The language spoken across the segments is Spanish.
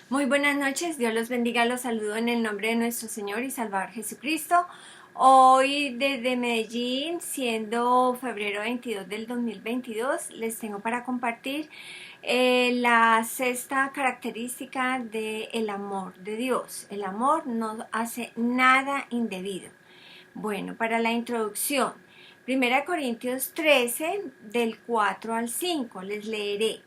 Muy buenas noches, Dios los bendiga, los saludo en el nombre de nuestro Señor y Salvador Jesucristo. Hoy desde Medellín, siendo febrero 22 del 2022, les tengo para compartir la sexta característica del amor de Dios. El amor no hace nada indebido. Bueno, para la introducción, 1 Corintios 13 del 4 al 5, les leeré.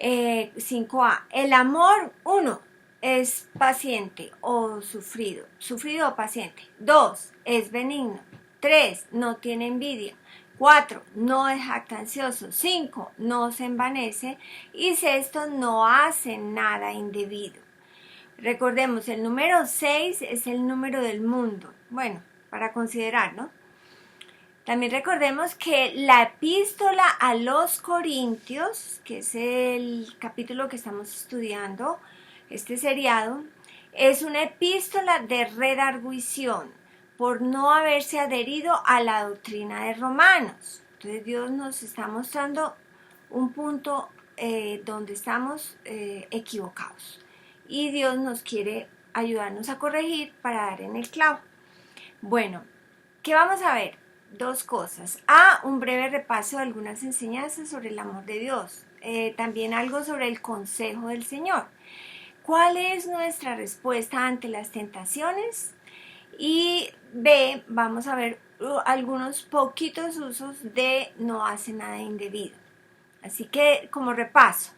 5a. El amor, 1, es paciente o sufrido o paciente. 2, es benigno. 3, no tiene envidia. 4, no es jactancioso. 5, no se envanece. Y 6, no hace nada indebido. Recordemos, el número 6 es el número del mundo. Bueno, para considerar, ¿no? También recordemos que la epístola a los Corintios, que es el capítulo que estamos estudiando, este seriado, es una epístola de redarguición por no haberse adherido a la doctrina de Romanos. Entonces Dios nos está mostrando un punto donde estamos equivocados y Dios nos quiere ayudarnos a corregir para dar en el clavo. Bueno, ¿qué vamos a ver? Dos cosas. Un breve repaso de algunas enseñanzas sobre el amor de Dios. También algo sobre el consejo del Señor. ¿Cuál es nuestra respuesta ante las tentaciones? Y B, vamos a ver algunos poquitos usos de no hace nada indebido. Así que, como repaso,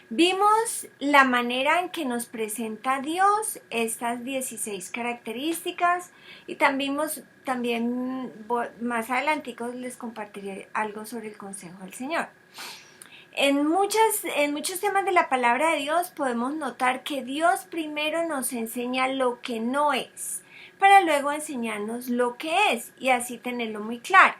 vimos la manera en que nos presenta Dios estas 16 características y también más adelantico les compartiré algo sobre el consejo del Señor. En muchos temas de la palabra de Dios podemos notar que Dios primero nos enseña lo que no es, para luego enseñarnos lo que es y así tenerlo muy claro.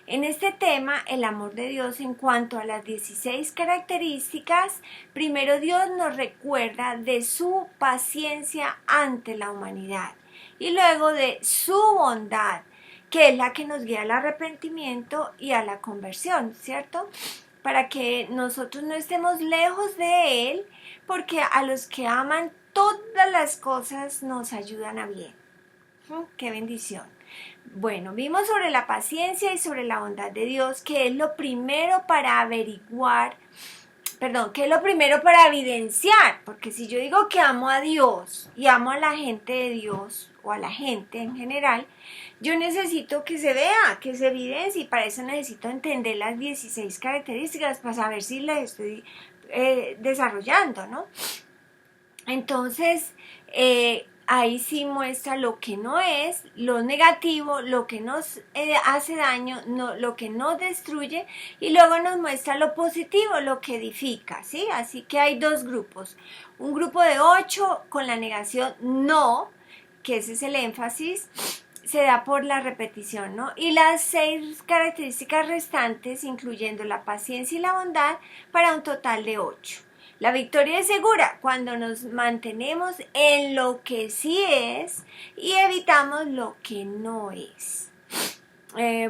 En este tema, el amor de Dios en cuanto a las 16 características, primero Dios nos recuerda de su paciencia ante la humanidad y luego de su bondad, que es la que nos guía al arrepentimiento y a la conversión, ¿cierto? Para que nosotros no estemos lejos de Él, porque a los que aman todas las cosas nos ayudan a bien. ¡Qué bendición! Bueno, vimos sobre la paciencia y sobre la bondad de Dios, que es lo primero para que es lo primero para evidenciar, porque si yo digo que amo a Dios y amo a la gente de Dios o a la gente en general, yo necesito que se vea, que se evidencie y para eso necesito entender las 16 características para saber si las estoy desarrollando, ¿no? Entonces, ahí sí muestra lo que no es, lo negativo, lo que nos hace daño, lo que nos destruye y luego nos muestra lo positivo, lo que edifica, ¿sí? Así que hay dos grupos. Un grupo de 8 con la negación no, que ese es el énfasis, se da por la repetición, ¿no? Y las 6 características restantes, incluyendo la paciencia y la bondad, para un total de 8. La victoria es segura cuando nos mantenemos en lo que sí es y evitamos lo que no es.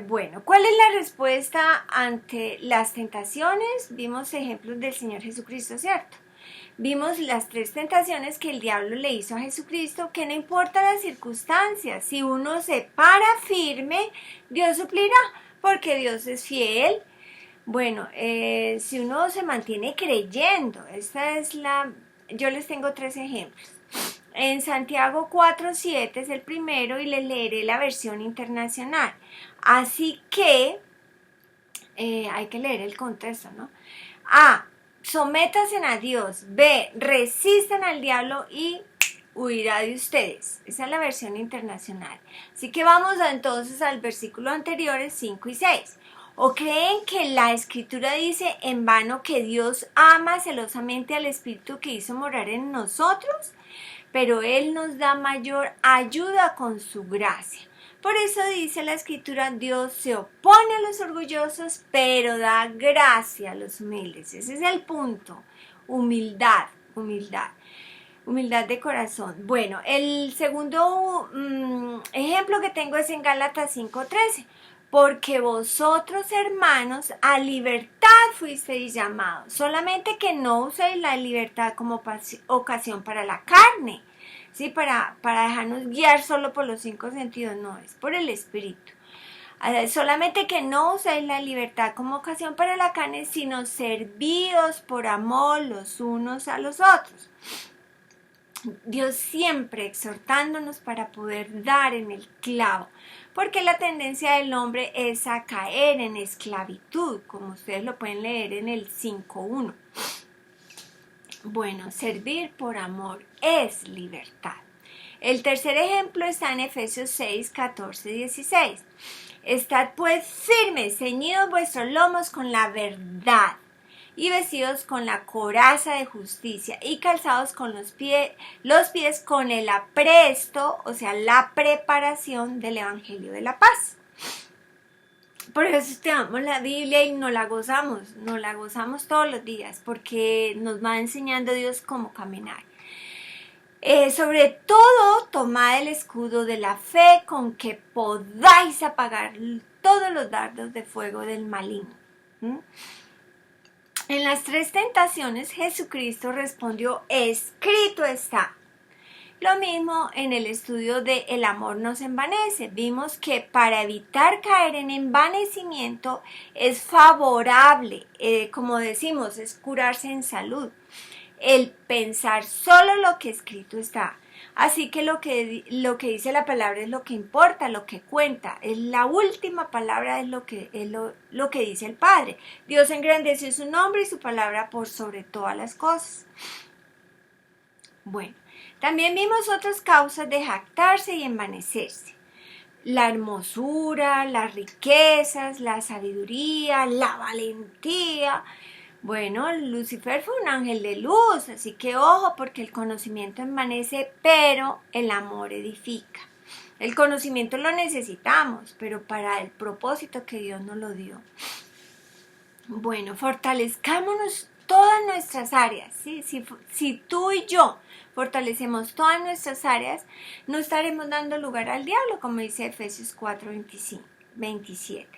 Bueno, ¿cuál es la respuesta ante las tentaciones? Vimos ejemplos del Señor Jesucristo, ¿cierto? Vimos las 3 tentaciones que el diablo le hizo a Jesucristo, que no importa las circunstancias, si uno se para firme, Dios suplirá, porque Dios es fiel. Bueno, si uno se mantiene creyendo, yo les tengo 3 ejemplos. En Santiago 4:7 es el primero y les leeré la versión internacional. Así que, hay que leer el contexto, ¿no? A, sométanse a Dios. B, resistan al diablo y huirá de ustedes. Esa es la versión internacional. Así que vamos entonces al versículo anteriores 5 y 6. ¿O creen que la escritura dice en vano que Dios ama celosamente al Espíritu que hizo morar en nosotros? Pero Él nos da mayor ayuda con su gracia. Por eso dice la escritura, Dios se opone a los orgullosos, pero da gracia a los humildes. Ese es el punto. Humildad, humildad. Humildad de corazón. Bueno, el segundo ejemplo que tengo es en Gálatas 5:13. porque vosotros, hermanos, a libertad fuisteis llamados, solamente que no uséis la libertad como ocasión para la carne, ¿sí? Para dejarnos guiar solo por los 5 sentidos, no, es por el Espíritu. Solamente que no uséis la libertad como ocasión para la carne, sino servíos por amor los unos a los otros. Dios siempre exhortándonos para poder dar en el clavo, porque la tendencia del hombre es a caer en esclavitud, como ustedes lo pueden leer en el 5.1. Bueno, servir por amor es libertad. El tercer ejemplo está en Efesios 6, 14, 16. Estad pues firmes, ceñidos vuestros lomos con la verdad, y vestidos con la coraza de justicia, y calzados con los pies con el apresto, o sea, la preparación del Evangelio de la paz. Por eso estudiamos la Biblia y nos la gozamos todos los días, porque nos va enseñando Dios cómo caminar. Sobre todo, tomad el escudo de la fe con que podáis apagar todos los dardos de fuego del maligno. En las 3 tentaciones Jesucristo respondió, escrito está. Lo mismo en el estudio de El amor no se envanece. Vimos que para evitar caer en envanecimiento es favorable, como decimos, es curarse en salud, el pensar solo lo que escrito está. Así que lo que dice la palabra es lo que importa, lo que cuenta. Es la última palabra, es lo que dice el Padre. Dios engrandeció su nombre y su palabra por sobre todas las cosas. Bueno, también vimos otras causas de jactarse y envanecerse. La hermosura, las riquezas, la sabiduría, la valentía. Bueno, Lucifer fue un ángel de luz, así que ojo, porque el conocimiento envanece, pero el amor edifica. El conocimiento lo necesitamos, pero para el propósito que Dios nos lo dio. Bueno, fortalezcámonos todas nuestras áreas, ¿sí? Si tú y yo fortalecemos todas nuestras áreas, no estaremos dando lugar al diablo, como dice Efesios 4:27.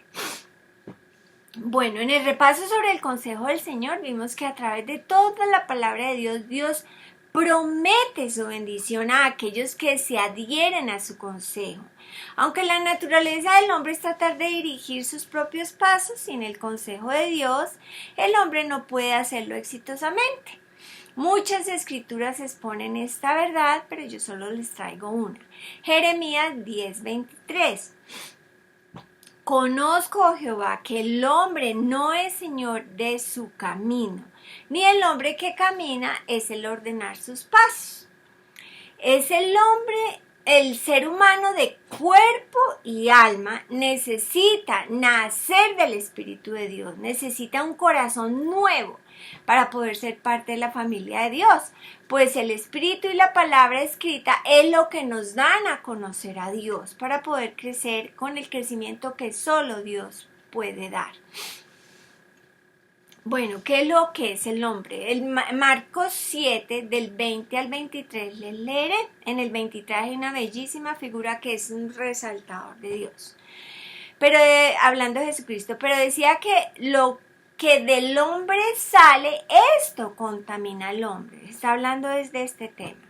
Bueno, en el repaso sobre el consejo del Señor vimos que a través de toda la palabra de Dios, Dios promete su bendición a aquellos que se adhieren a su consejo. Aunque la naturaleza del hombre es tratar de dirigir sus propios pasos sin el consejo de Dios, el hombre no puede hacerlo exitosamente. Muchas escrituras exponen esta verdad, pero yo solo les traigo una. Jeremías 10:23. Conozco, oh Jehová, que el hombre no es señor de su camino, ni el hombre que camina es el ordenar sus pasos. Es el hombre, el ser humano de cuerpo y alma, necesita nacer del Espíritu de Dios, necesita un corazón nuevo para poder ser parte de la familia de Dios, pues el Espíritu y la palabra escrita es lo que nos dan a conocer a Dios para poder crecer con el crecimiento que solo Dios puede dar. Bueno, ¿qué es lo que es el hombre? El Marcos 7, del 20 al 23, les leeré. En el 23 hay una bellísima figura que es un resaltador de Dios. Pero hablando de Jesucristo, pero decía que lo que del hombre sale, esto contamina al hombre. Está hablando desde este tema.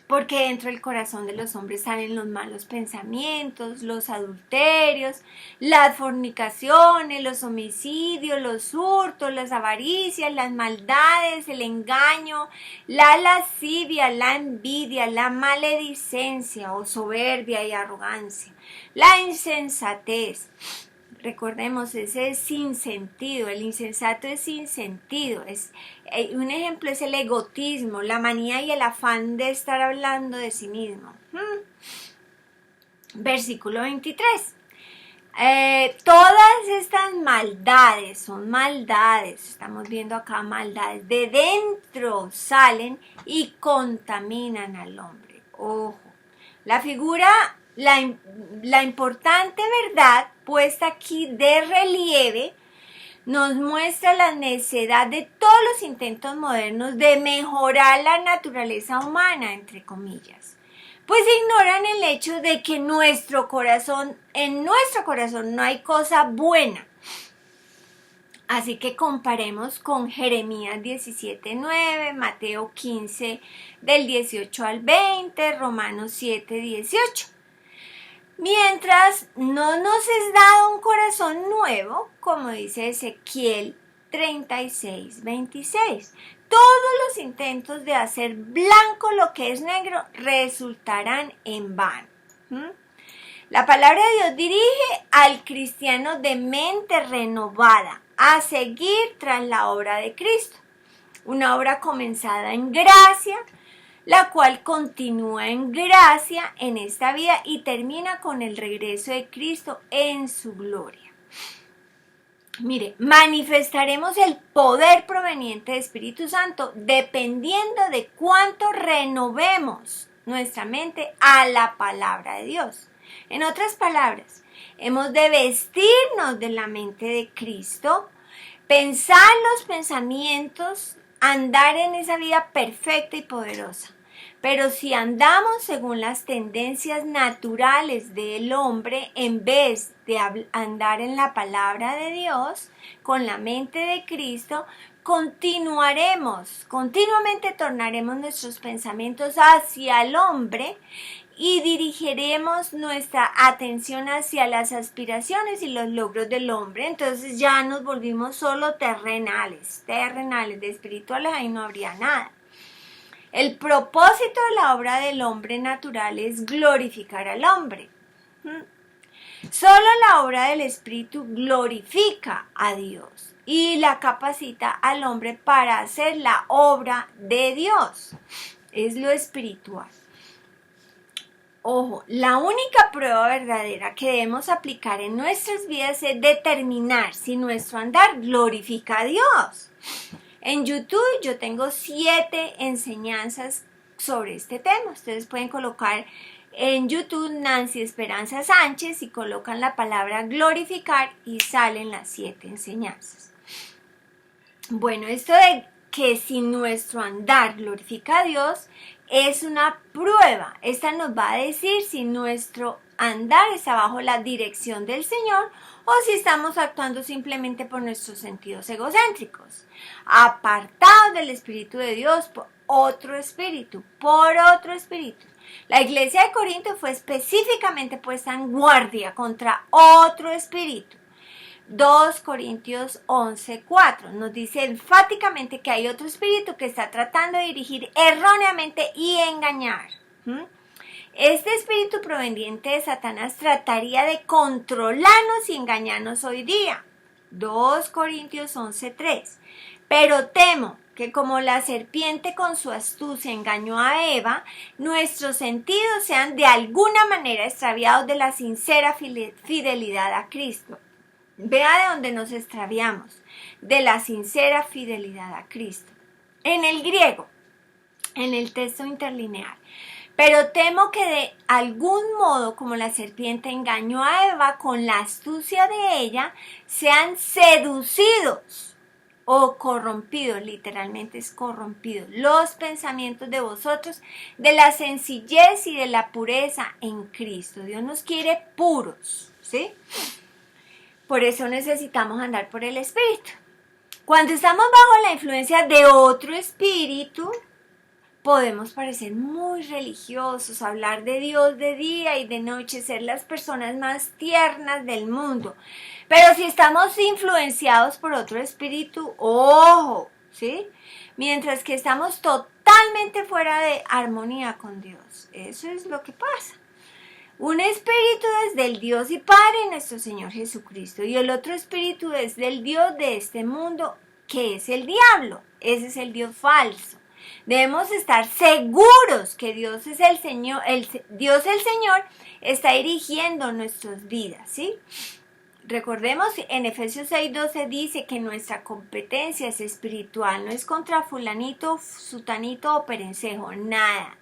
Porque dentro del corazón de los hombres salen los malos pensamientos, los adulterios, las fornicaciones, los homicidios, los hurtos, las avaricias, las maldades, el engaño, la lascivia, la envidia, la maledicencia o soberbia y arrogancia, la insensatez. Recordemos, ese es sin sentido, el insensato es sin sentido. Un ejemplo es el egotismo, la manía y el afán de estar hablando de sí mismo. Versículo 23. Todas estas maldades son maldades, estamos viendo acá maldades, de dentro salen y contaminan al hombre. Ojo, la figura, la importante verdad puesta aquí de relieve nos muestra la necedad de todos los intentos modernos de mejorar la naturaleza humana, entre comillas, pues ignoran el hecho de que en nuestro corazón no hay cosa buena. Así que comparemos con Jeremías 17:9, Mateo 15 del 18 al 20, Romanos 7:18. Mientras no nos es dado un corazón nuevo, como dice Ezequiel 36:26. Todos los intentos de hacer blanco lo que es negro resultarán en vano. La palabra de Dios dirige al cristiano de mente renovada a seguir tras la obra de Cristo. Una obra comenzada en gracia, la cual continúa en gracia en esta vida y termina con el regreso de Cristo en su gloria. Mire, manifestaremos el poder proveniente del Espíritu Santo dependiendo de cuánto renovemos nuestra mente a la palabra de Dios. En otras palabras, hemos de vestirnos de la mente de Cristo, pensar los pensamientos, andar en esa vida perfecta y poderosa. Pero si andamos según las tendencias naturales del hombre, en vez de andar en la palabra de Dios, con la mente de Cristo, continuamente tornaremos nuestros pensamientos hacia el hombre y dirigiremos nuestra atención hacia las aspiraciones y los logros del hombre. Entonces ya nos volvimos solo terrenales, de espirituales ahí no habría nada. El propósito de la obra del hombre natural es glorificar al hombre. Solo la obra del Espíritu glorifica a Dios y la capacita al hombre para hacer la obra de Dios. Es lo espiritual. Ojo, la única prueba verdadera que debemos aplicar en nuestras vidas es determinar si nuestro andar glorifica a Dios. En YouTube yo tengo 7 enseñanzas sobre este tema. Ustedes pueden colocar en YouTube Nancy Esperanza Sánchez y colocan la palabra glorificar y salen las 7 enseñanzas. Bueno, esto de que si nuestro andar glorifica a Dios es una prueba. Esta nos va a decir si nuestro andar está bajo la dirección del Señor o si estamos actuando simplemente por nuestros sentidos egocéntricos, apartados del Espíritu de Dios por otro espíritu. La iglesia de Corinto fue específicamente puesta en guardia contra otro espíritu. 2 Corintios 11:4 nos dice enfáticamente que hay otro espíritu que está tratando de dirigir erróneamente y engañar. Este espíritu proveniente de Satanás trataría de controlarnos y engañarnos hoy día. 2 Corintios 11:3. Pero temo que como la serpiente con su astucia engañó a Eva, nuestros sentidos sean de alguna manera extraviados de la sincera fidelidad a Cristo. Vea de dónde nos extraviamos, de la sincera fidelidad a Cristo. En el griego, en el texto interlineal. Pero temo que de algún modo, como la serpiente engañó a Eva con la astucia de ella, sean seducidos o corrompidos, literalmente es corrompidos, los pensamientos de vosotros, de la sencillez y de la pureza en Cristo. Dios nos quiere puros, ¿sí? Por eso necesitamos andar por el Espíritu. Cuando estamos bajo la influencia de otro espíritu, podemos parecer muy religiosos, hablar de Dios de día y de noche, ser las personas más tiernas del mundo. Pero si estamos influenciados por otro espíritu, ¡ojo! ¿Sí? Mientras que estamos totalmente fuera de armonía con Dios. Eso es lo que pasa. Un espíritu es del Dios y Padre nuestro Señor Jesucristo y el otro espíritu es del Dios de este mundo, que es el diablo. Ese es el Dios falso. Debemos estar seguros que Dios es el Señor, Dios el Señor está dirigiendo nuestras vidas, ¿sí? Recordemos, en Efesios 6:12 dice que nuestra competencia es espiritual, no es contra fulanito, sutanito o perencejo, nada.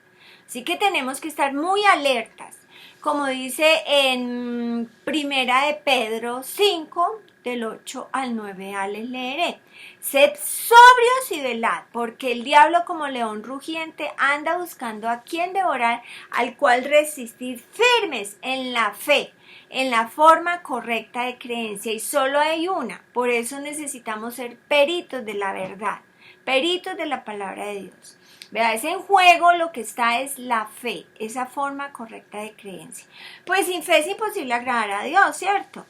Así que tenemos que estar muy alertas. Como dice en Primera de Pedro 5, del 8 al 9a les leeré. Sed sobrios y velad, porque el diablo como león rugiente anda buscando a quien devorar, al cual resistir firmes en la fe, en la forma correcta de creencia, y solo hay una. Por eso necesitamos ser peritos de la verdad, peritos de la palabra de Dios. Vea, es en juego, lo que está es la fe, esa forma correcta de creencia. Pues sin fe es imposible agradar a Dios, ¿cierto?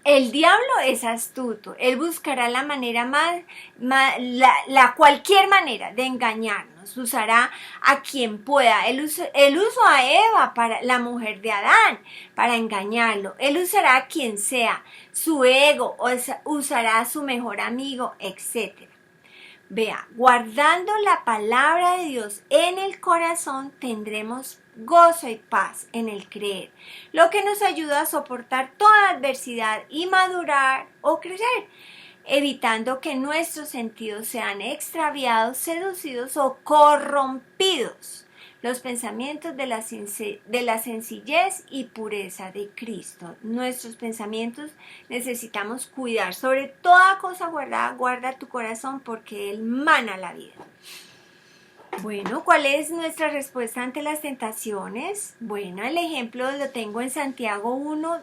El diablo es astuto, él buscará la manera cualquier manera de engañarnos, usará a quien pueda. Él usó a Eva, la mujer de Adán, para engañarlo. Él usará a quien sea, su ego, usará a su mejor amigo, etc. Vea, guardando la palabra de Dios en el corazón tendremos gozo y paz en el creer, lo que nos ayuda a soportar toda adversidad y madurar o crecer, evitando que nuestros sentidos sean extraviados, seducidos o corrompidos. Los pensamientos de la sencillez y pureza de Cristo. Nuestros pensamientos necesitamos cuidar. Sobre toda cosa guardada, guarda tu corazón porque Él mana la vida. Bueno, ¿cuál es nuestra respuesta ante las tentaciones? Bueno, el ejemplo lo tengo en Santiago 1,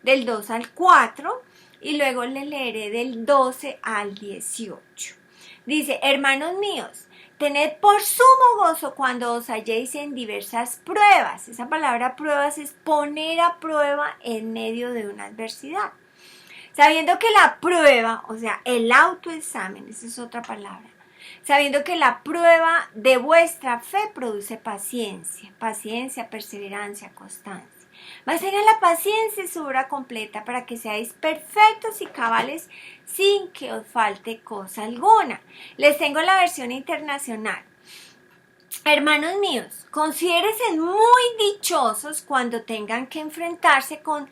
del 2 al 4, y luego le leeré del 12 al 18. Dice, hermanos míos, tened por sumo gozo cuando os halléis en diversas pruebas. Esa palabra pruebas es poner a prueba en medio de una adversidad. Sabiendo que la prueba, o sea, el autoexamen, esa es otra palabra. Sabiendo que la prueba de vuestra fe produce paciencia, perseverancia, constancia. Mas tenga la paciencia y su obra completa para que seáis perfectos y cabales sin que os falte cosa alguna. Les tengo la versión internacional. Hermanos míos, considérense muy dichosos cuando tengan que enfrentarse con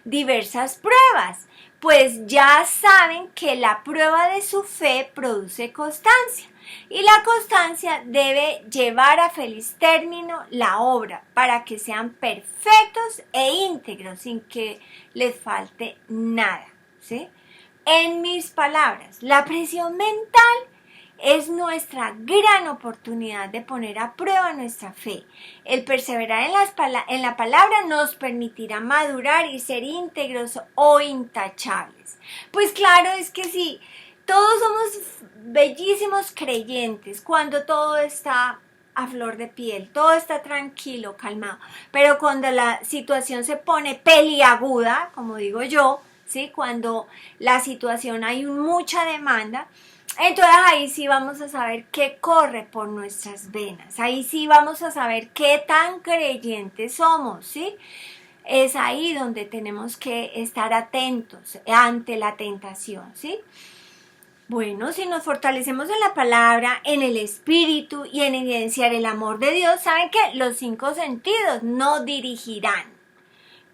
diversas pruebas, pues ya saben que la prueba de su fe produce constancia. Y la constancia debe llevar a feliz término la obra para que sean perfectos e íntegros sin que les falte nada, ¿sí? En mis palabras, la presión mental es nuestra gran oportunidad de poner a prueba nuestra fe. El perseverar en la palabra nos permitirá madurar y ser íntegros o intachables. Pues claro, es que sí, todos somos bellísimos creyentes cuando todo está a flor de piel, todo está tranquilo, calmado, pero cuando la situación se pone peliaguda, como digo yo, ¿sí? Cuando la situación hay mucha demanda, entonces ahí sí vamos a saber qué corre por nuestras venas, ahí sí vamos a saber qué tan creyentes somos, ¿sí? Es ahí donde tenemos que estar atentos ante la tentación, ¿sí? Bueno, si nos fortalecemos en la palabra, en el espíritu y en evidenciar el amor de Dios, ¿saben qué? Los 5 sentidos nos dirigirán.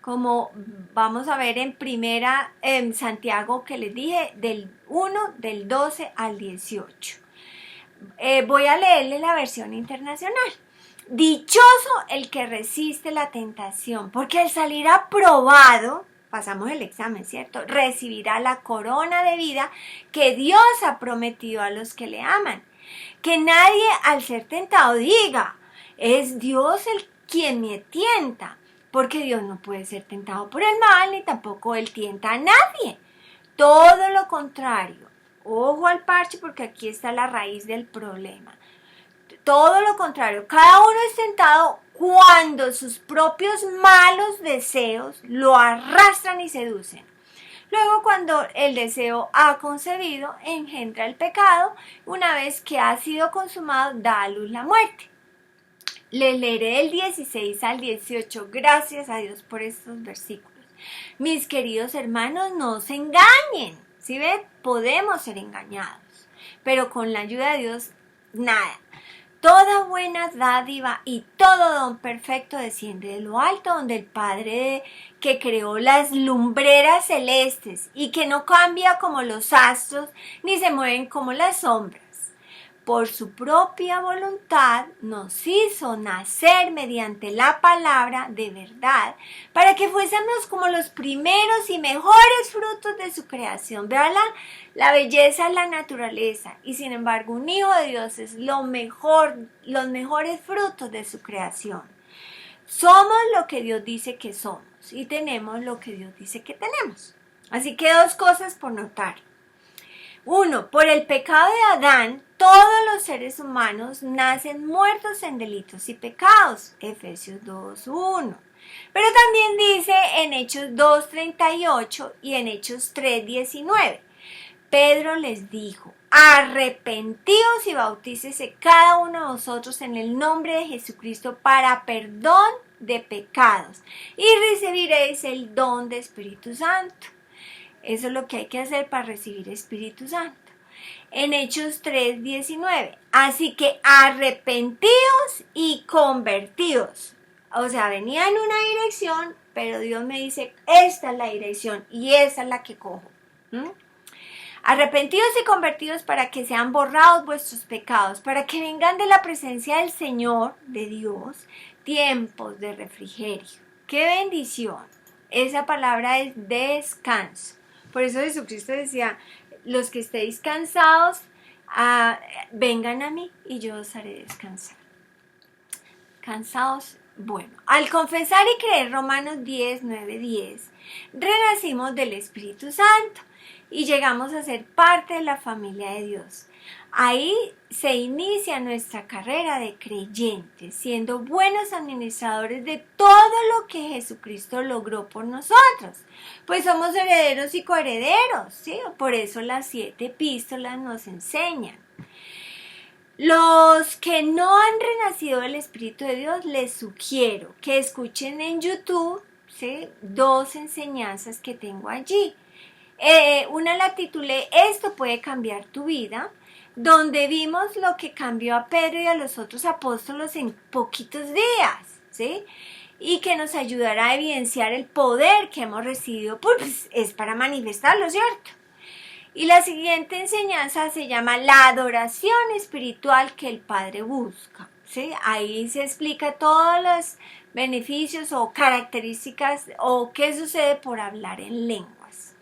Como vamos a ver en Santiago que les dije, del 1, del 12 al 18. Voy a leerle la versión internacional. Dichoso el que resiste la tentación, porque al salir aprobado, pasamos el examen, ¿cierto? Recibirá la corona de vida que Dios ha prometido a los que le aman. Que nadie al ser tentado diga, es Dios quien me tienta, porque Dios no puede ser tentado por el mal, ni tampoco Él tienta a nadie. Todo lo contrario. Ojo al parche porque aquí está la raíz del problema. Todo lo contrario, cada uno es tentado cuando sus propios malos deseos lo arrastran y seducen. Luego, cuando el deseo ha concebido, engendra el pecado. Una vez que ha sido consumado, da a luz la muerte. Les leeré el 16 al 18. Gracias a Dios por estos versículos. Mis queridos hermanos, no se engañen. ¿Sí ven? Podemos ser engañados, pero con la ayuda de Dios, nada. Toda buena dádiva y todo don perfecto desciende de lo alto, donde el Padre que creó las lumbreras celestes y que no cambia como los astros ni se mueven como las sombras, por su propia voluntad nos hizo nacer mediante la palabra de verdad, para que fuésemos como los primeros y mejores frutos de su creación. Vean la belleza de la naturaleza, y sin embargo un hijo de Dios es lo mejor, los mejores frutos de su creación. Somos lo que Dios dice que somos y tenemos lo que Dios dice que tenemos. Así que dos cosas por notar. Uno, por el pecado de Adán, todos los seres humanos nacen muertos en delitos y pecados. Efesios 2:1. Pero también dice en Hechos 2:38 y en Hechos 3:19. Pedro les dijo: arrepentíos y bautícese cada uno de vosotros en el nombre de Jesucristo para perdón de pecados y recibiréis el don de Espíritu Santo. Eso es lo que hay que hacer para recibir Espíritu Santo. En Hechos 3:19, así que arrepentíos y convertíos. O sea, venía en una dirección, pero Dios me dice, esta es la dirección y esa es la que cojo. Arrepentidos y convertidos para que sean borrados vuestros pecados, para que vengan de la presencia del Señor, de Dios, tiempos de refrigerio. ¡Qué bendición! Esa palabra es descanso. Por eso Jesucristo decía, los que estéis cansados, vengan a mí y yo os haré descansar. Cansados, bueno. Al confesar y creer Romanos 10:9-10, renacimos del Espíritu Santo y llegamos a ser parte de la familia de Dios. Ahí se inicia nuestra carrera de creyentes, siendo buenos administradores de todo lo que Jesucristo logró por nosotros. Pues somos herederos y coherederos, ¿sí? Por eso las 7 epístolas nos enseñan. Los que no han renacido del Espíritu de Dios, les sugiero que escuchen en YouTube, ¿sí?, 2 enseñanzas que tengo allí. Una la titulé Esto puede cambiar tu vida, donde vimos lo que cambió a Pedro y a los otros apóstoles en poquitos días, ¿sí? Y que nos ayudará a evidenciar el poder que hemos recibido, pues es para manifestarlo, ¿cierto? Y la siguiente enseñanza se llama la adoración espiritual que el Padre busca, ¿sí? Ahí se explica todos los beneficios o características o qué sucede por hablar en lenguas.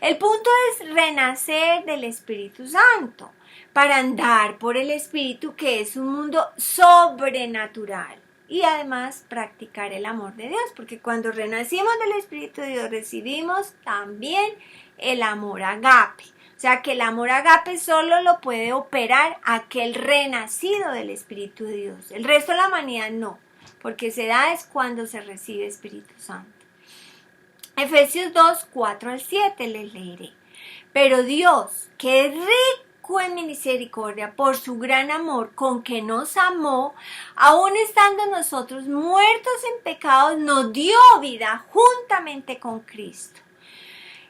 El punto es renacer del Espíritu Santo para andar por el Espíritu, que es un mundo sobrenatural, y además practicar el amor de Dios, porque cuando renacimos del Espíritu de Dios recibimos también el amor agape. O sea que el amor agape solo lo puede operar aquel renacido del Espíritu de Dios. El resto de la humanidad no, porque se da es cuando se recibe Espíritu Santo. Efesios 2:4-7 les leeré. Pero Dios, que es rico en misericordia por su gran amor con que nos amó, aun estando nosotros muertos en pecados, nos dio vida juntamente con Cristo.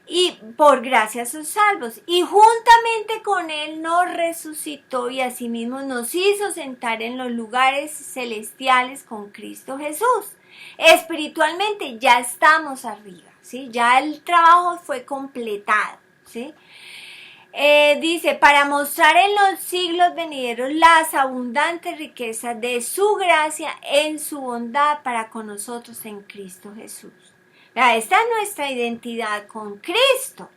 Y por gracia sos salvos, y juntamente con Él nos resucitó y asimismo nos hizo sentar en los lugares celestiales con Cristo Jesús. Espiritualmente ya estamos arriba, ¿sí? Ya el trabajo fue completado, ¿sí? Dice, para mostrar en los siglos venideros las abundantes riquezas de su gracia en su bondad para con nosotros en Cristo Jesús. Esta es nuestra identidad con Cristo.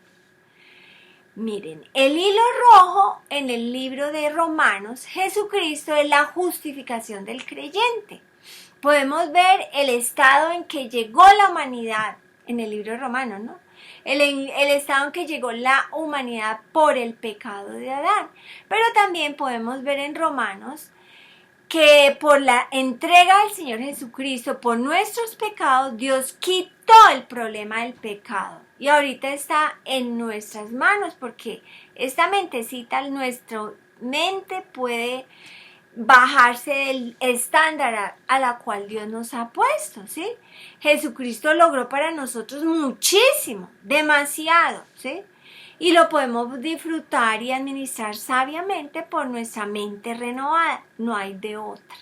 Miren, el hilo rojo en el libro de Romanos, Jesucristo es la justificación del creyente. Podemos ver el estado en que llegó la humanidad en el libro de Romanos, ¿no? El estado en que llegó la humanidad por el pecado de Adán. Pero también podemos ver en Romanos que por la entrega del Señor Jesucristo por nuestros pecados, Dios quitó el problema del pecado. Y ahorita está en nuestras manos, porque esta mentecita, nuestra mente puede bajarse del estándar a la cual Dios nos ha puesto, ¿sí? Jesucristo logró para nosotros muchísimo, demasiado, ¿sí? Y lo podemos disfrutar y administrar sabiamente por nuestra mente renovada, no hay de otra.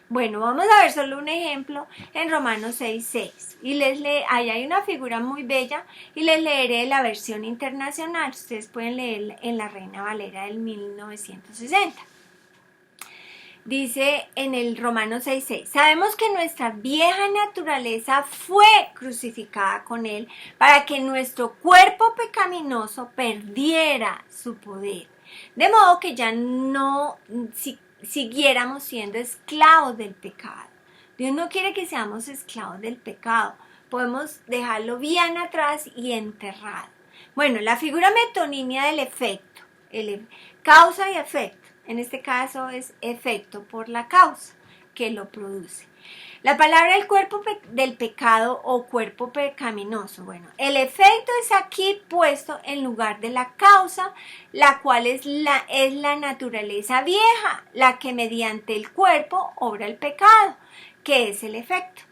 Bueno, vamos a ver solo un ejemplo en Romanos 6:6. Y ahí hay una figura muy bella y les leeré la versión internacional. Ustedes pueden leer en la Reina Valera del 1960. Dice en el Romanos 6:6, sabemos que nuestra vieja naturaleza fue crucificada con él para que nuestro cuerpo pecaminoso perdiera su poder. De modo que ya no siguiéramos siendo esclavos del pecado. Dios no quiere que seamos esclavos del pecado. Podemos dejarlo bien atrás y enterrado. Bueno, la figura metonimia del efecto, causa y efecto. En este caso es efecto por la causa que lo produce. La palabra el cuerpo del pecado o cuerpo pecaminoso. Bueno, el efecto es aquí puesto en lugar de la causa, la cual es la naturaleza vieja, la que mediante el cuerpo obra el pecado, que es el efecto.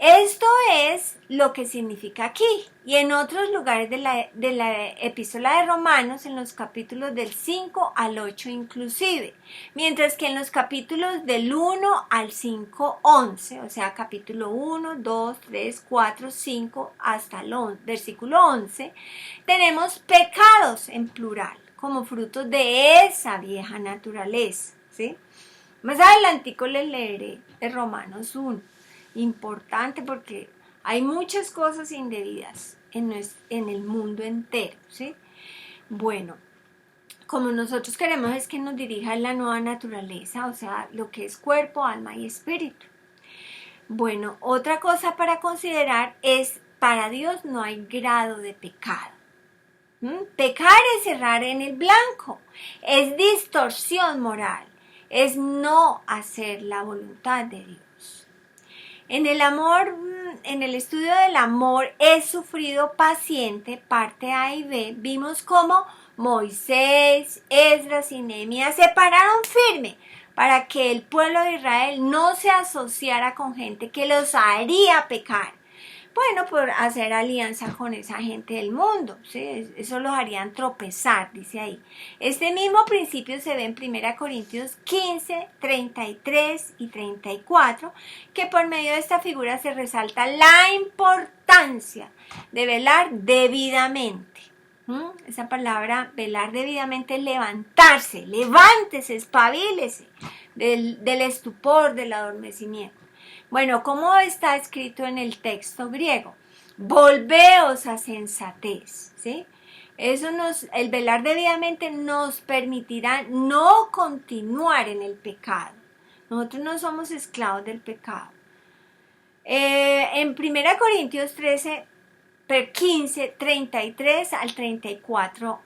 Esto es lo que significa aquí y en otros lugares de la epístola de Romanos, en los capítulos del 5 al 8 inclusive, mientras que en los capítulos del 1 al 5, 11, o sea, capítulo 1, 2, 3, 4, 5 hasta el versículo 11, tenemos pecados en plural, como frutos de esa vieja naturaleza, ¿sí? Más adelantico les leeré de Romanos 1. Importante porque hay muchas cosas indebidas en el mundo entero, ¿sí? Bueno, como nosotros queremos es que nos dirija la nueva naturaleza, o sea, lo que es cuerpo, alma y espíritu. Bueno, otra cosa para considerar es, para Dios no hay grado de pecado. Pecar es errar en el blanco, es distorsión moral, es no hacer la voluntad de Dios. En el amor, en el estudio del amor es sufrido paciente, parte A y B, vimos cómo Moisés, Esdras y Nehemías se pararon firme para que el pueblo de Israel no se asociara con gente que los haría pecar. Bueno, por hacer alianza con esa gente del mundo, ¿sí? Eso los harían tropezar, dice ahí. Este mismo principio se ve en 1 Corintios 15, 33 y 34, que por medio de esta figura se resalta la importancia de velar debidamente. Esa palabra, velar debidamente, es levantarse, levántese, espabilese del estupor, del adormecimiento. Bueno, ¿cómo está escrito en el texto griego? Volveos a sensatez, ¿sí? El velar debidamente nos permitirá no continuar en el pecado. Nosotros no somos esclavos del pecado. En 1 Corintios 13, 15, 33 al 34,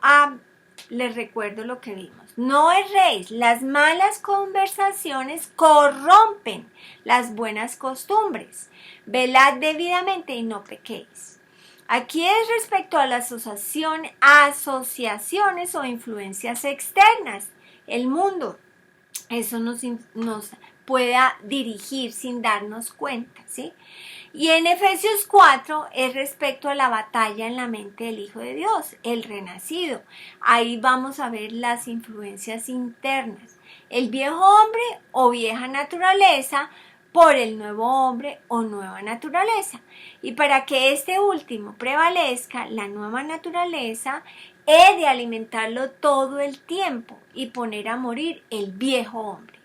les recuerdo lo que vimos. No erréis, las malas conversaciones corrompen las buenas costumbres. Velad debidamente y no pequéis. Aquí es respecto a las asociaciones o influencias externas, el mundo. Eso nos pueda dirigir sin darnos cuenta, ¿sí? Y en Efesios 4 es respecto a la batalla en la mente del Hijo de Dios, el renacido. Ahí vamos a ver las influencias internas. El viejo hombre o vieja naturaleza por el nuevo hombre o nueva naturaleza. Y para que este último prevalezca, la nueva naturaleza he de alimentarlo todo el tiempo y poner a morir el viejo hombre.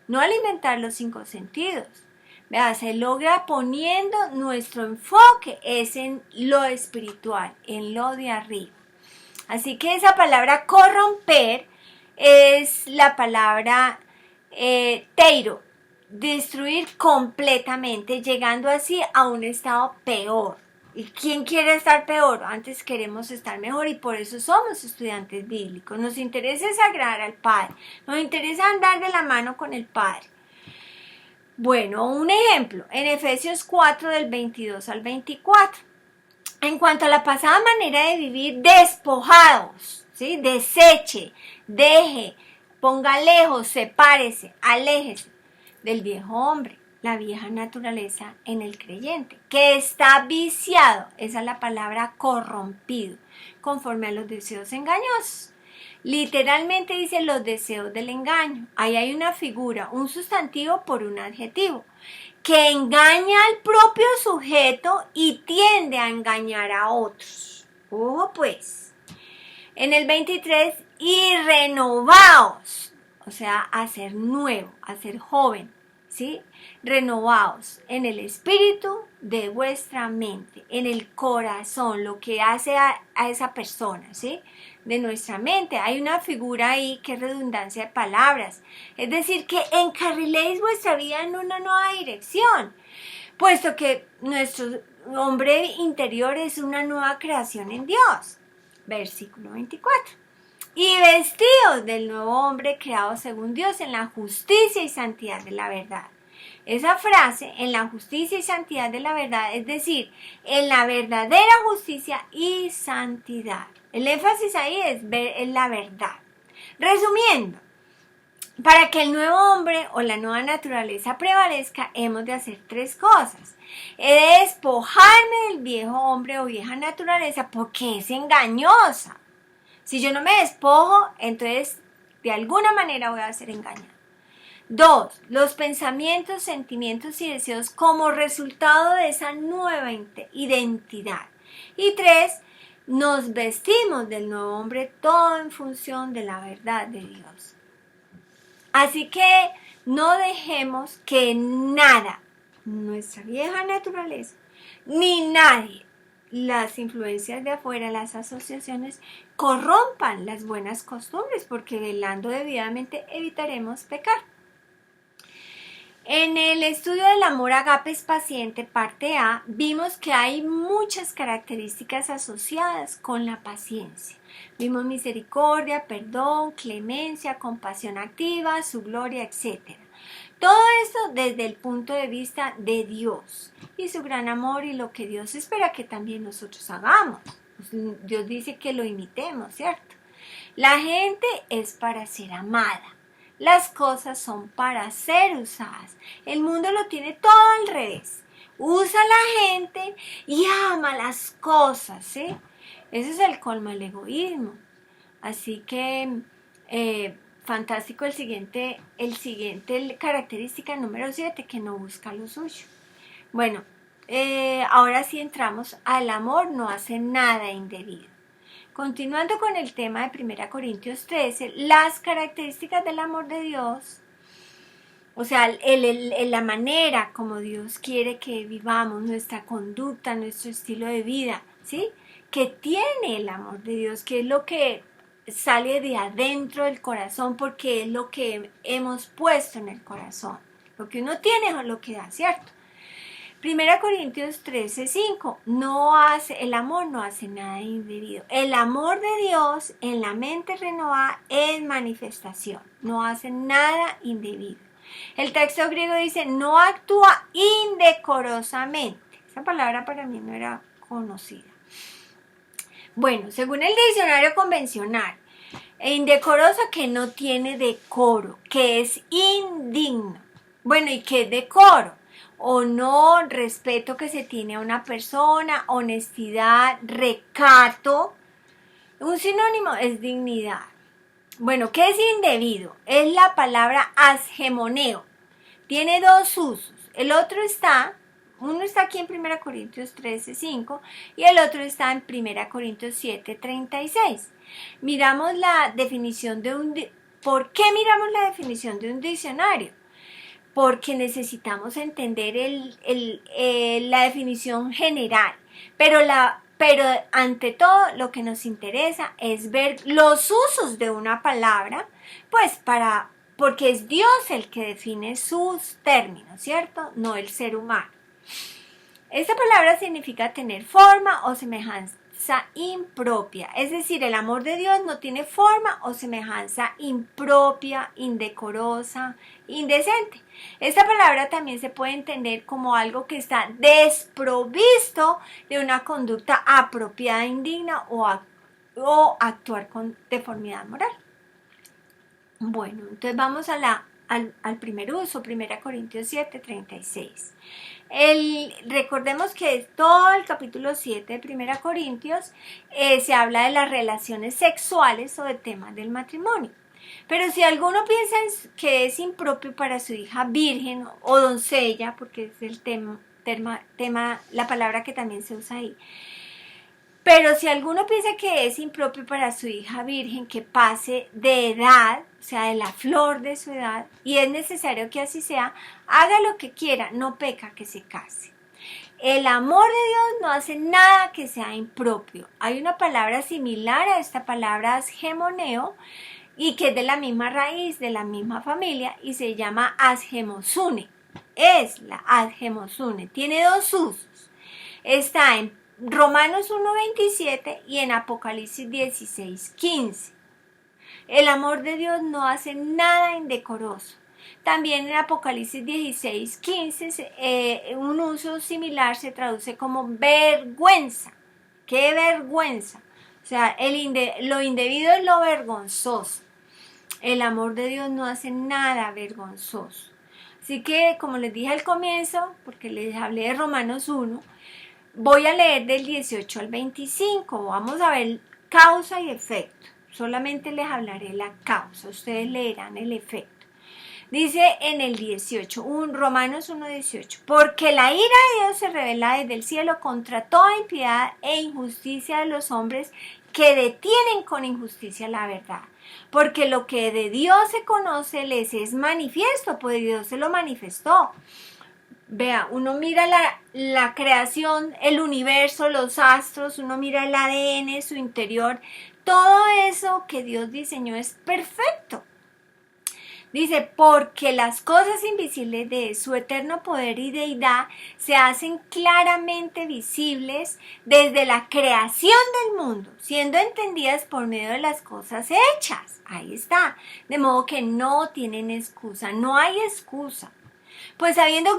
No alimentar los 5 sentidos. Vea, se logra poniendo nuestro enfoque es en lo espiritual, en lo de arriba. Así que esa palabra corromper es la palabra teiro, destruir completamente, llegando así a un estado peor. ¿Y quién quiere estar peor? Antes queremos estar mejor y por eso somos estudiantes bíblicos. Nos interesa agradar al Padre, nos interesa andar de la mano con el Padre. Bueno, un ejemplo, en Efesios 4 del 22 al 24. En cuanto a la pasada manera de vivir, despojados, ¿sí? Deseche, deje, ponga lejos, sepárese, aléjese del viejo hombre, la vieja naturaleza en el creyente, que está viciado, esa es la palabra corrompido, conforme a los deseos engañosos. Literalmente dice los deseos del engaño. Ahí hay una figura, un sustantivo por un adjetivo, que engaña al propio sujeto y tiende a engañar a otros. Ojo pues. En el 23, y renovaos, o sea, a ser nuevo, a ser joven, ¿sí? Renovaos en el espíritu de vuestra mente, en el corazón, lo que hace a esa persona, ¿sí? De nuestra mente. Hay una figura ahí que es redundancia de palabras, es decir, que encarriléis vuestra vida en una nueva dirección, puesto que nuestro hombre interior es una nueva creación en Dios. Versículo 24. Y vestidos del nuevo hombre creado según Dios en la justicia y santidad de la verdad. Esa frase, en la justicia y santidad de la verdad, es decir, en la verdadera justicia y santidad. El énfasis ahí es ver en la verdad. Resumiendo, para que el nuevo hombre o la nueva naturaleza prevalezca, hemos de hacer tres cosas. He de despojarme del viejo hombre o vieja naturaleza porque es engañosa. Si yo no me despojo, entonces de alguna manera voy a ser engañada. 2. Los pensamientos, sentimientos y deseos como resultado de esa nueva identidad. Y 3. Nos vestimos del nuevo hombre, todo en función de la verdad de Dios. Así que no dejemos que nada, nuestra vieja naturaleza, ni nadie, las influencias de afuera, las asociaciones, corrompan las buenas costumbres, porque velando debidamente evitaremos pecar. En el estudio del amor agapes paciente, parte A, vimos que hay muchas características asociadas con la paciencia. Vimos misericordia, perdón, clemencia, compasión activa, su gloria, etc. Todo esto desde el punto de vista de Dios y su gran amor y lo que Dios espera que también nosotros hagamos. Dios dice que lo imitemos, ¿cierto? La gente es para ser amada. Las cosas son para ser usadas. El mundo lo tiene todo al revés. Usa a la gente y ama las cosas, ¿sí? Ese es el colmo del egoísmo. Así que, fantástico el siguiente característica número 7, que no busca lo suyo. Bueno, ahora sí entramos al amor, no hace nada indebido. Continuando con el tema de 1 Corintios 13, las características del amor de Dios, o sea, la manera como Dios quiere que vivamos, nuestra conducta, nuestro estilo de vida, ¿sí? Que tiene el amor de Dios, que es lo que sale de adentro del corazón, porque es lo que hemos puesto en el corazón. Lo que uno tiene es lo que da, ¿cierto? 1 Corintios 13:5, el amor no hace nada indebido. El amor de Dios en la mente renovada es manifestación, no hace nada indebido. El texto griego dice, no actúa indecorosamente. Esa palabra para mí no era conocida. Bueno, según el diccionario convencional, indecoroso, que no tiene decoro, que es indigno. Bueno, ¿y qué es decoro? Honor, respeto que se tiene a una persona, honestidad, recato. Un sinónimo es dignidad. Bueno, ¿qué es indebido? Es la palabra asgemoneo. Tiene dos usos. Uno está aquí en 1 Corintios 13:5 y el otro está en 1 Corintios 7:36. Miramos la definición ¿Por qué miramos la definición de un diccionario? Porque necesitamos entender la definición general, pero ante todo lo que nos interesa es ver los usos de una palabra, pues porque es Dios el que define sus términos, ¿cierto? No el ser humano. Esta palabra significa tener forma o semejanza impropia, es decir, el amor de Dios no tiene forma o semejanza impropia, indecorosa, indecente. Esta palabra también se puede entender como algo que está desprovisto de una conducta apropiada, indigna o actuar con deformidad moral. Bueno, entonces vamos a al primer uso, 1 Corintios 7:36. Recordemos que todo el capítulo 7 de 1 Corintios se habla de las relaciones sexuales o de temas del matrimonio. Pero si alguno piensa que es impropio para su hija virgen o doncella, porque es el tema, la palabra que también se usa ahí, pero si alguno piensa que es impropio para su hija virgen que pase de edad, o sea, de la flor de su edad, y es necesario que así sea, haga lo que quiera, no peca que se case. El amor de Dios no hace nada que sea impropio. Hay una palabra similar a esta palabra asgemoneo, y que es de la misma raíz, de la misma familia, y se llama asgemosune. Es la asgemosune. Tiene dos usos. Está en Romanos 1:27 y en Apocalipsis 16:15. El amor de Dios no hace nada indecoroso. También en Apocalipsis 16:15 un uso similar se traduce como vergüenza. ¡Qué vergüenza! O sea, lo indebido es lo vergonzoso. El amor de Dios no hace nada vergonzoso. Así que, como les dije al comienzo, porque les hablé de Romanos 1, voy a leer del 18 al 25. Vamos a ver causa y efecto. Solamente les hablaré la causa. Ustedes leerán el efecto. Dice en el 18, Romanos 1:18, porque la ira de Dios se revela desde el cielo contra toda impiedad e injusticia de los hombres que detienen con injusticia la verdad. Porque lo que de Dios se conoce les es manifiesto, pues Dios se lo manifestó. Vea, uno mira la creación, el universo, los astros, uno mira el ADN, su interior, todo eso que Dios diseñó es perfecto. Dice, porque las cosas invisibles de su eterno poder y deidad se hacen claramente visibles desde la creación del mundo, siendo entendidas por medio de las cosas hechas. Ahí está. De modo que no tienen excusa, no hay excusa. Pues habiendo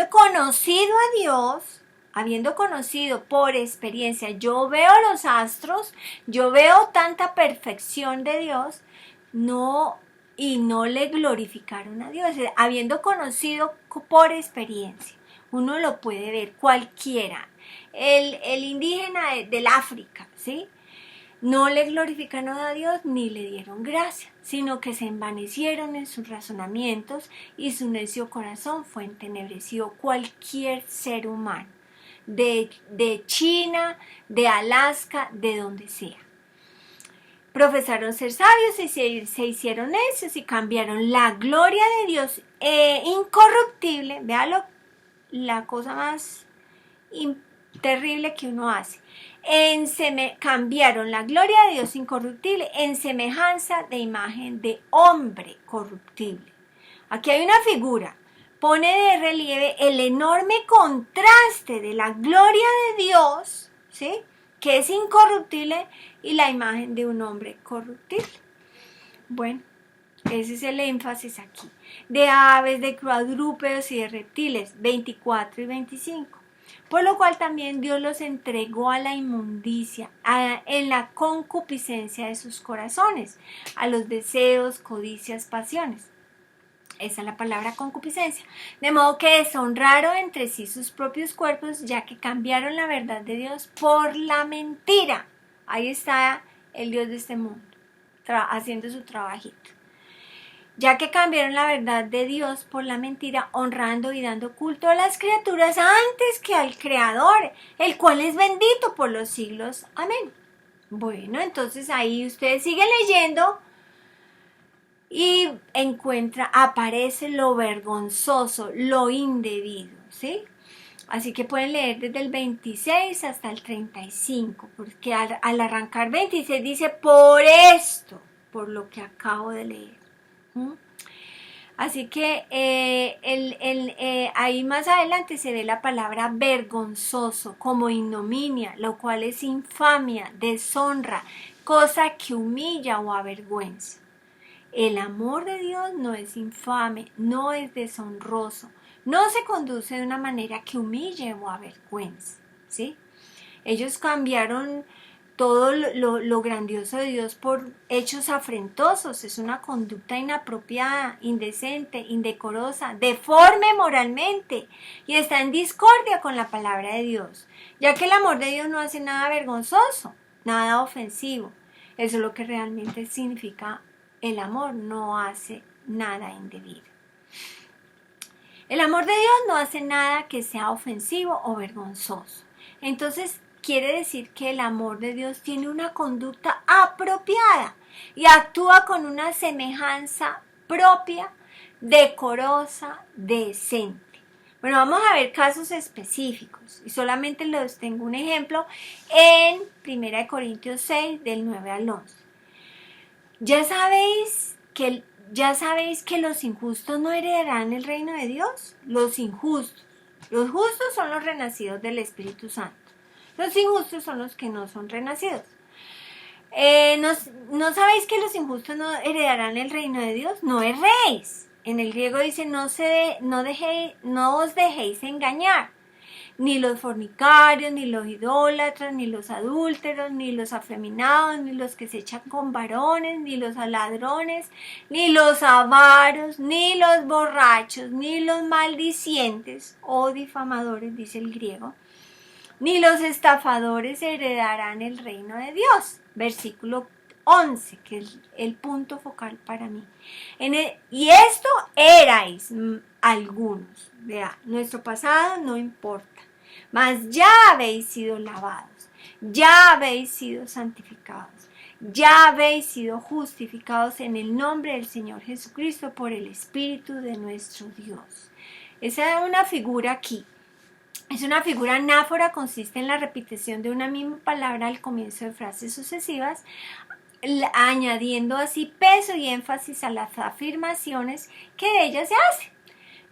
conocido a Dios, habiendo conocido por experiencia, yo veo los astros, yo veo tanta perfección de Dios, no le glorificaron a Dios, habiendo conocido por experiencia. Uno lo puede ver, cualquiera. El indígena del África, ¿sí? No le glorificaron a Dios ni le dieron gracia, sino que se envanecieron en sus razonamientos y su necio corazón fue entenebrecido. Cualquier ser humano, de China, de Alaska, de donde sea. Profesaron ser sabios y se hicieron necios y cambiaron la gloria de Dios incorruptible. Véalo, la cosa más terrible que uno hace. Cambiaron la gloria de Dios incorruptible en semejanza de imagen de hombre corruptible. Aquí hay una figura. Pone de relieve el enorme contraste de la gloria de Dios, ¿sí?, que es incorruptible, y la imagen de un hombre corruptible. Bueno, ese es el énfasis aquí. De aves, de cuadrúpedos y de reptiles, 24 y 25. Por lo cual también Dios los entregó a la inmundicia, en la concupiscencia de sus corazones, a los deseos, codicias, pasiones. Esa es la palabra concupiscencia. De modo que deshonraron entre sí sus propios cuerpos, ya que cambiaron la verdad de Dios por la mentira. Ahí está el Dios de este mundo, haciendo su trabajito. Ya que cambiaron la verdad de Dios por la mentira, honrando y dando culto a las criaturas antes que al Creador, el cual es bendito por los siglos. Amén. Bueno, entonces ahí ustedes siguen leyendo y aparece lo vergonzoso, lo indebido, ¿sí? Así que pueden leer desde el 26 hasta el 35, porque al arrancar 26 dice, por esto, por lo que acabo de leer. Así que ahí más adelante se ve la palabra vergonzoso como ignominia, lo cual es infamia, deshonra, cosa que humilla o avergüenza. El amor de Dios no es infame, no es deshonroso, no se conduce de una manera que humille o avergüence, ¿sí? Ellos cambiaron todo lo grandioso de Dios por hechos afrentosos. Es una conducta inapropiada, indecente, indecorosa, deforme moralmente y está en discordia con la palabra de Dios, ya que el amor de Dios no hace nada vergonzoso, nada ofensivo. Eso es lo que realmente significa el amor, no hace nada indebido. El amor de Dios no hace nada que sea ofensivo o vergonzoso. Entonces, quiere decir que el amor de Dios tiene una conducta apropiada y actúa con una semejanza propia, decorosa, decente. Bueno, vamos a ver casos específicos y solamente les tengo un ejemplo en 1 Corintios 6, del 9 al 11. Ya sabéis que los injustos no heredarán el reino de Dios. Los justos son los renacidos del Espíritu Santo. Los injustos son los que no son renacidos. ¿No sabéis que los injustos no heredarán el reino de Dios? No erréis. En el griego dice, no os dejéis engañar. Ni los fornicarios, ni los idólatras, ni los adúlteros, ni los afeminados, ni los que se echan con varones, ni los ladrones, ni los avaros, ni los borrachos, ni los maldicientes o difamadores, dice el griego, ni los estafadores heredarán el reino de Dios. Versículo 11, que es el punto focal para mí. Y esto erais algunos. Vea, nuestro pasado no importa, mas ya habéis sido lavados, ya habéis sido santificados, ya habéis sido justificados en el nombre del Señor Jesucristo por el Espíritu de nuestro Dios. Esa es una figura aquí. Es una figura anáfora, consiste en la repetición de una misma palabra al comienzo de frases sucesivas, añadiendo así peso y énfasis a las afirmaciones que de ellas se hacen.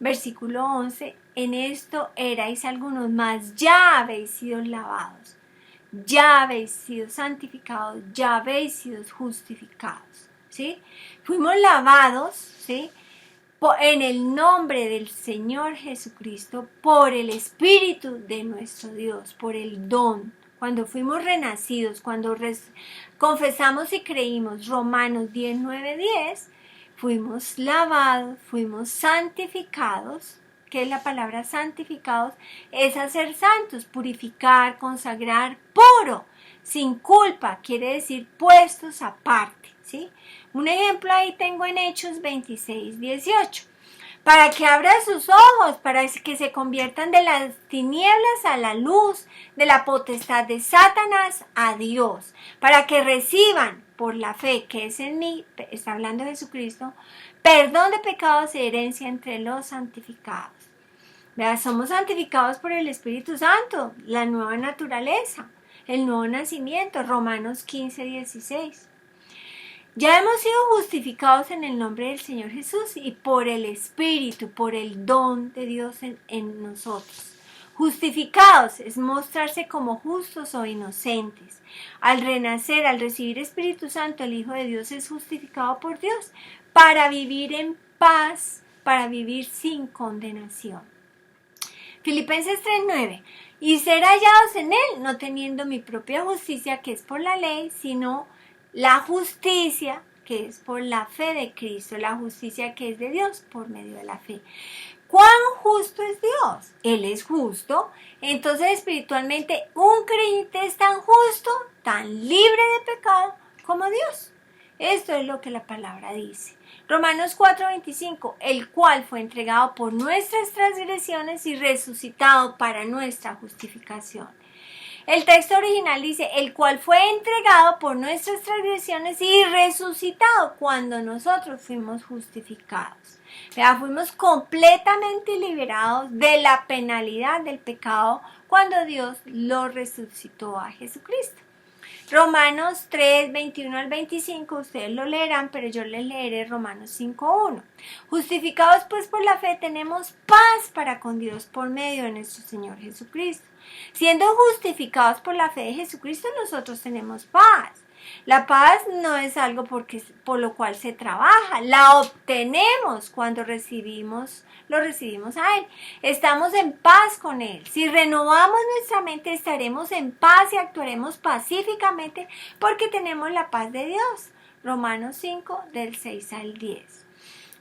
Versículo 11, en esto erais algunos, mas ya habéis sido lavados, ya habéis sido santificados, ya habéis sido justificados, ¿sí? Fuimos lavados, ¿sí?, en el nombre del Señor Jesucristo, por el Espíritu de nuestro Dios, por el don. Cuando fuimos renacidos, cuando confesamos y creímos Romanos 10, 9, 10, fuimos lavados, fuimos santificados. ¿Qué es la palabra santificados? Es hacer santos, purificar, consagrar, puro, sin culpa, quiere decir puestos aparte, ¿sí? Un ejemplo ahí tengo en Hechos 26, 18. Para que abra sus ojos, para que se conviertan de las tinieblas a la luz, de la potestad de Satanás a Dios, para que reciban por la fe que es en mí, está hablando de Jesucristo, perdón de pecados y herencia entre los santificados. Vea, somos santificados por el Espíritu Santo, la nueva naturaleza, el nuevo nacimiento, Romanos 15, 16. Ya hemos sido justificados en el nombre del Señor Jesús y por el Espíritu, por el don de Dios en nosotros. Justificados es mostrarse como justos o inocentes. Al renacer, al recibir Espíritu Santo, el Hijo de Dios es justificado por Dios para vivir en paz, para vivir sin condenación. Filipenses 3:9. Y ser hallados en Él, no teniendo mi propia justicia que es por la ley, sino la justicia que es por la fe de Cristo, la justicia que es de Dios por medio de la fe. ¿Cuán justo es Dios? Él es justo. Entonces espiritualmente un creyente es tan justo, tan libre de pecado como Dios. Esto es lo que la palabra dice. Romanos 4:25, el cual fue entregado por nuestras transgresiones y resucitado para nuestra justificación. El texto original dice, el cual fue entregado por nuestras transgresiones y resucitado cuando nosotros fuimos justificados. Ya fuimos completamente liberados de la penalidad del pecado cuando Dios lo resucitó a Jesucristo. Romanos 3, 21 al 25, ustedes lo leerán, pero yo les leeré Romanos 5, 1. Justificados pues por la fe tenemos paz para con Dios por medio de nuestro Señor Jesucristo. Siendo justificados por la fe de Jesucristo, nosotros tenemos paz. La paz no es algo por lo cual se trabaja, la obtenemos cuando lo recibimos a Él. Estamos en paz con Él. Si renovamos nuestra mente, estaremos en paz y actuaremos pacíficamente porque tenemos la paz de Dios. Romanos 5, del 6 al 10.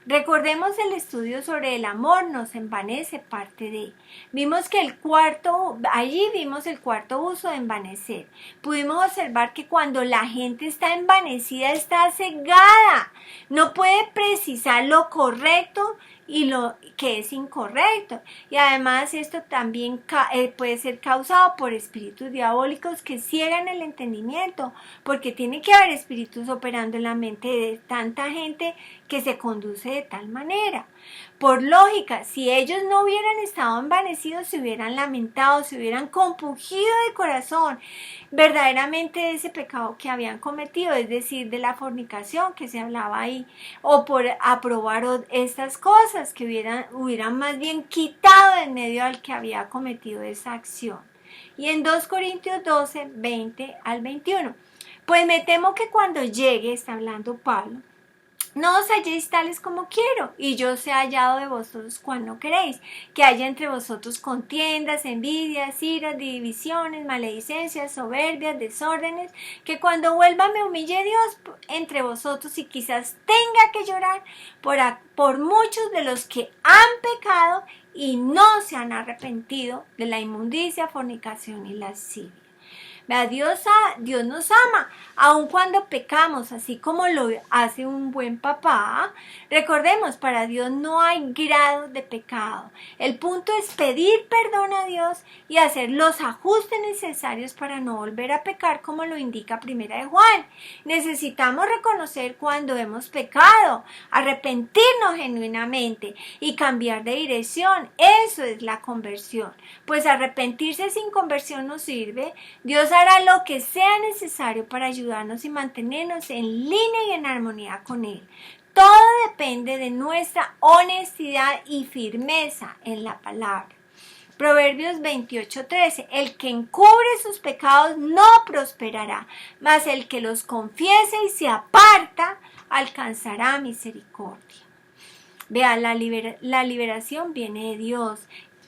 Recordemos el estudio sobre el amor nos envanece, parte de. Allí vimos el cuarto uso de envanecer. Pudimos observar que cuando la gente está envanecida, está cegada. No puede precisar lo correcto y lo que es incorrecto. Y además esto también puede ser causado por espíritus diabólicos que ciegan el entendimiento, porque tiene que haber espíritus operando en la mente de tanta gente que se conduce de tal manera. Por lógica, si ellos no hubieran estado envanecidos, se hubieran lamentado, se hubieran compungido de corazón verdaderamente de ese pecado que habían cometido, es decir, de la fornicación que se hablaba ahí, o por aprobar estas cosas que hubieran más bien quitado en medio al que había cometido esa acción. Y en 2 Corintios 12, 20 al 21. Pues me temo que cuando llegue, está hablando Pablo, no os halléis tales como quiero, y yo os he hallado de vosotros cual no queréis, que haya entre vosotros contiendas, envidias, iras, divisiones, maledicencias, soberbias, desórdenes, que cuando vuelva me humille Dios entre vosotros y quizás tenga que llorar por muchos de los que han pecado y no se han arrepentido de la inmundicia, fornicación y lascivia. Dios nos ama, aun cuando pecamos, así como lo hace un buen papá. Recordemos, para Dios no hay grado de pecado. El punto es pedir perdón a Dios y hacer los ajustes necesarios para no volver a pecar, como lo indica 1 de Juan. Necesitamos reconocer cuando hemos pecado, arrepentirnos genuinamente y cambiar de dirección. Eso es la conversión. Pues arrepentirse sin conversión no sirve. Dios hará lo que sea necesario para ayudarnos y mantenernos en línea y en armonía con Él. Todo depende de nuestra honestidad y firmeza en la palabra. Proverbios 28:13. El que encubre sus pecados no prosperará, mas el que los confiese y se aparta alcanzará misericordia. Vea, la liberación viene de Dios.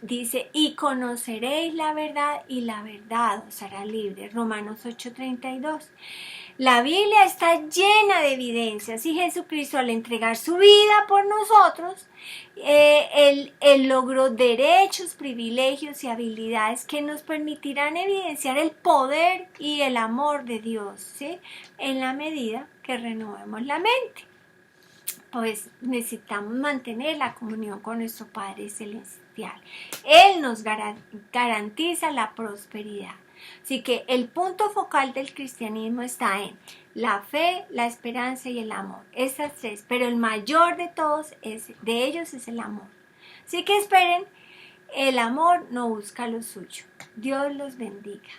Dice, y conoceréis la verdad y la verdad os hará libres. Romanos 8:32. La Biblia está llena de evidencias y Jesucristo, al entregar su vida por nosotros, él logró derechos, privilegios y habilidades que nos permitirán evidenciar el poder y el amor de Dios, ¿sí? En la medida que renovemos la mente. Pues necesitamos mantener la comunión con nuestro Padre Celestial. Él nos garantiza la prosperidad. Así que el punto focal del cristianismo está en la fe, la esperanza y el amor. Esas tres, pero el mayor de todos de ellos es el amor. Así que esperen, el amor no busca lo suyo. Dios los bendiga.